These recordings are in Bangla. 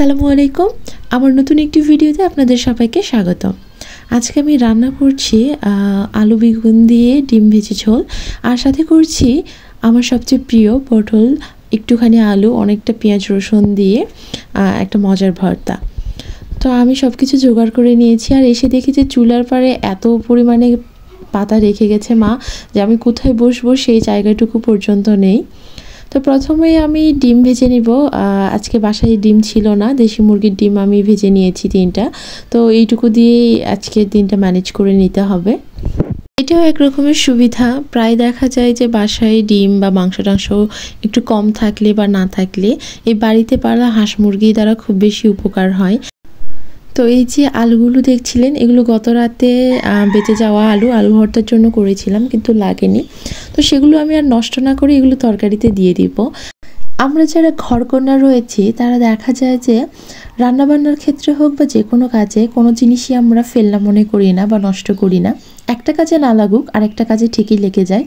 আসসালামু আলাইকুম। আমার নতুন একটি ভিডিওতে আপনাদের সবাইকে স্বাগতম। আজকে আমি রান্না করছি আলু বেগুন দিয়ে ডিম ভেজে ঝোল, আর সাথে করছি আমার সবচেয়ে প্রিয় পটল, একটুখানি আলু, অনেকটা পেঁয়াজ রসুন দিয়ে একটা মজার ভর্তা। তো আমি সব কিছু জোগাড় করে নিয়েছি, আর এসে দেখি যে চুলার পাড়ে এত পরিমাণে পাতা রেখে গেছে মা যে আমি কোথায় বসবো সেই জায়গাটুকু পর্যন্ত নেই। তো প্রথমেই আমি ডিম ভেজে নিব। আজকে বাসায় ডিম ছিল না, দেশি মুরগির ডিম আমি ভেজে নিয়েছি 3টা। তো এইটুকু দিয়েই আজকের দিনটা ম্যানেজ করে নিতে হবে। এটাও এক রকমের সুবিধা। প্রায় দেখা যায় যে বাসায় ডিম বা মাংস টাংস একটু কম থাকলে বা না থাকলে এই বাড়িতে পালা হাঁস মুরগি দ্বারা খুব বেশি উপকার হয়। তো এই যে আলুগুলো দেখছিলেন, এগুলো গত রাতে বেঁচে যাওয়া আলু ভর্তার জন্য করেছিলাম, কিন্তু লাগেনি। তো সেগুলো আমি আর নষ্ট না করে এগুলো তরকারিতে দিয়ে দিব। আমরা যারা ঘরকন্যা রয়েছি তারা দেখা যায় যে রান্নাবান্নার ক্ষেত্রে হোক বা যে কোনো কাজে কোনো জিনিসই আমরা ফেলনা মনে করি না বা নষ্ট করি না। একটা কাজে না লাগুক আরেকটা কাজে ঠিকই লেগে যায়,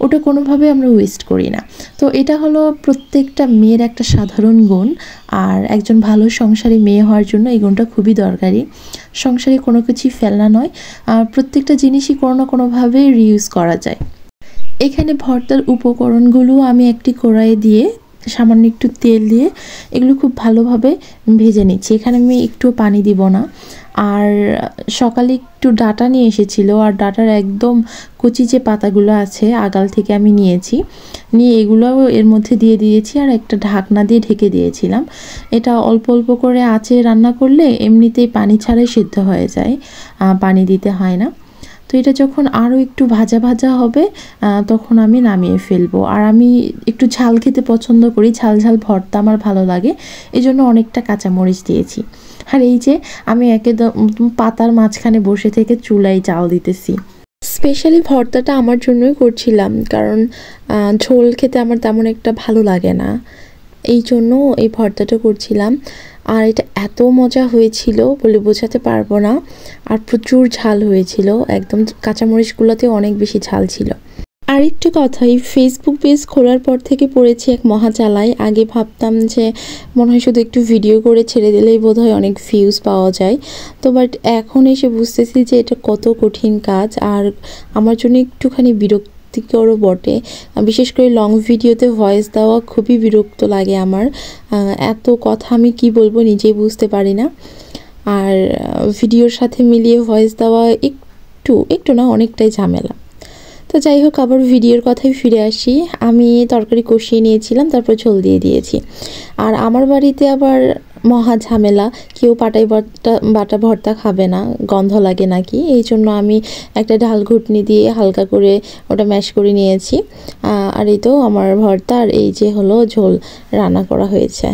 ওটা কোনোভাবে আমরা ওয়েস্ট করি না। তো এটা হলো প্রত্যেকটা মেয়ের একটা সাধারণ গুণ, আর একজন ভালো সংসারী মেয়ে হওয়ার জন্য এই গুণটা খুবই দরকারি। সংসারে কোনো কিছুই ফেলনা নয়, আর প্রত্যেকটা জিনিসই কোনো না কোনোভাবে রিইউজ করা যায়। এখানে ভর্তার উপকরণগুলো আমি একটি কড়াইয়ে দিয়ে সামান্য একটু তেল দিয়ে এগুলো খুব ভালোভাবে ভেজে নিচ্ছি। এখানে আমি একটু পানি দিব না। আর সকালে একটু ডাঁটা নিয়ে এসেছিলো, আর ডাঁটার একদম কচি যে পাতাগুলো আছে আগাল থেকে আমি নিয়েছি, নিয়ে এগুলোও এর মধ্যে দিয়ে দিয়েছি, আর একটা ঢাকনা দিয়ে ঢেকে দিয়েছিলাম। এটা অল্প অল্প করে আঁচে রান্না করলে এমনিতেই পানি ছাড়াই সিদ্ধ হয়ে যায়, পানি দিতে হয় না। তো এটা যখন আরও একটু ভাজা ভাজা হবে তখন আমি নামিয়ে ফেলবো। আর আমি একটু ঝাল খেতে পছন্দ করি, ঝাল ঝাল ভর্তা আমার ভালো লাগে, এই জন্য অনেকটা কাঁচামরিচ দিয়েছি। আর এই যে আমি একদম পাতার মাঝখানে বসে থেকে চুলায় জাল দিতেছি। স্পেশালি ভর্তাটা আমার জন্যই করছিলাম, কারণ ঝোল খেতে আমার তেমন একটা ভালো লাগে না, এই জন্য এই ভর্তাটা করছিলাম। আর এটা এত মজা হয়েছিল বলে বোঝাতে পারবো না, আর প্রচুর ঝাল হয়েছিল, একদম কাঁচামরিচগুলোতে অনেক বেশি ঝাল ছিল। আরেকটা কথা, এই ফেসবুক পেজ খোলার পর থেকে পড়েছি এক মহাজালায়। আগে ভাবতাম যে মনে হয় শুধু একটু ভিডিও করে ছেড়ে দিলেই বোধহয় অনেক ভিউজ পাওয়া যায়, তো বাট এখন এসে বুঝতেছি যে এটা কত কঠিন কাজ, আর আমার জন্য একটুখানি বিরক্তিকরও বটে। বিশেষ করে লং ভিডিওতে ভয়েস দেওয়া খুবই বিরক্ত লাগে আমার। এত কথা আমি কি বলবো নিজেই বুঝতে পারি না, আর ভিডিওর সাথে মিলিয়ে ভয়েস দেওয়া একটু না অনেকটাই ঝামেলা। তো যাই হোক, আবার ভিডিওর কথায় ফিরে আসি। আমি তরকারি কষিয়ে নিয়েছিলাম, তারপর ঝোল দিয়ে দিয়েছি। আর আমার বাড়িতে আবার মহা ঝামেলা, কেউ পাটাই বাটা ভর্তা খাবে না, গন্ধ লাগে নাকি, এই জন্য আমি একটা ঢাল ঘুটনি দিয়ে হালকা করে ওটা ম্যাশ করে নিয়েছি। আর এই তো আমার ভর্তা, আর এই যে হলো ঝোল রান্না করা হয়েছে।